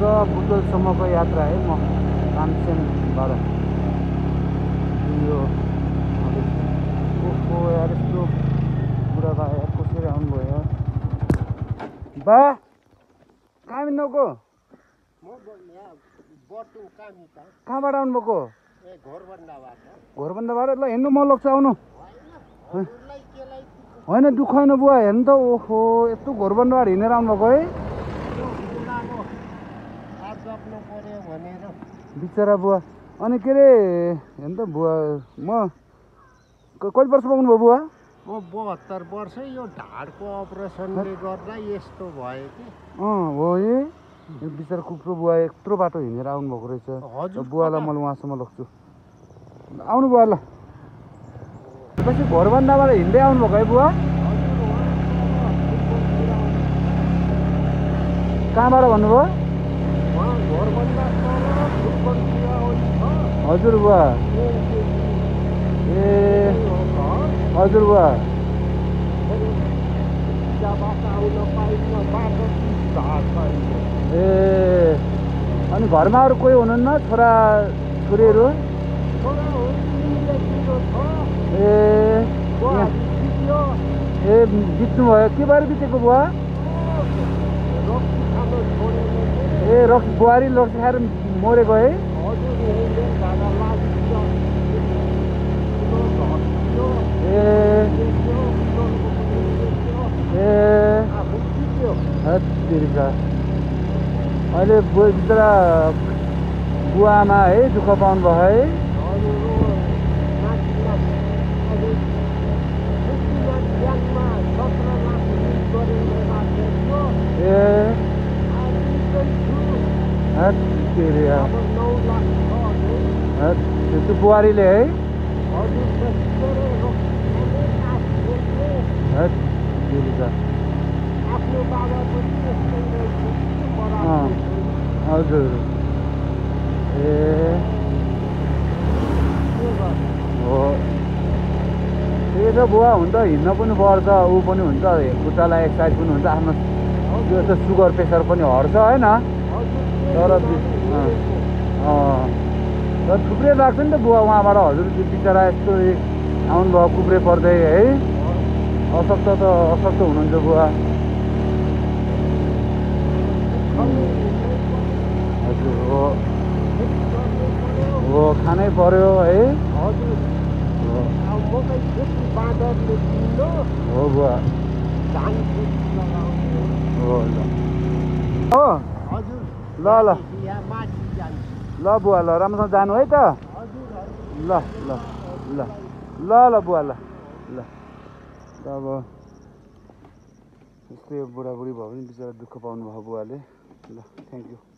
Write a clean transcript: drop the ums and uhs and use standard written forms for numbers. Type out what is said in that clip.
बुटोलसम्मको यात्रा है म तानसेनबाट यो ओहो यार यस्तो बुढा बा यार कसरी आउनुभयो यार बा कहाँ हिँड्नुको कहाँबाट आउनुभएको घोरबन्दाबाट ल हिँड्नु म लग्छु आउनु होइन दुःख होइन बुवा हेर्नु त ओहो यस्तो घोरबन्दाबाट हिँडेर आउनुभएको है बिचरा बुवा अनि के अरे हेर्नु त बुवा म कति वर्ष पाउनुभयो बुवा म 72 वर्ष यो ढाडको अपरेसनले गर्दा यस्तो भयो कि हो है बिचरा कुप्रो बुवा यत्रो बाटो हिँडेर आउनुभएको रहेछ बुवालाई मैले उहाँसम्म लग्छु आउनु बुवा ल पछि घोरबन्दाबाट हिँड्दै आउनुभएको है बुवा कहाँबाट भन्नुभयो हजुर बुवा ए हजुर बुवा ए अनि घरमा अरू कोही हुनुहुन्न छोरा छोरीहरू ए बित्नु भयो के भएर बितेको बुवा ए बुहारी रक्सी खाएर मरेको है अहिले बिचरा बुवा आमा है दुःख पाउनु भयो है त्यो बुहारीले है हजुर ए हो त्यही त बुवा हुन्छ हिँड्न पनि पर्छ ऊ पनि हुन्छ खुट्टालाई एक्सर्साइज पनि हुन्छ आफ्नो त्यो त सुगर प्रेसर पनि हट्छ होइन तर थुप्रै लाग्छ नि त बुवा उहाँबाट हजुर बिचरा यस्तो आउनुभयो कुप्रे पर्दै है अशक्त हुनुहुन्छ बुवा हजुर हो खानै पर्यो है हो बुवा हो ल ल ल बुवा ल राम्रोसँग जानु है त ल ल ल ल ल बुवा ल ल अब यस्तै बुढाबुढी भयो भने बिचरा दुःख पाउनु भयो बुवाले ल थ्याङ्क यू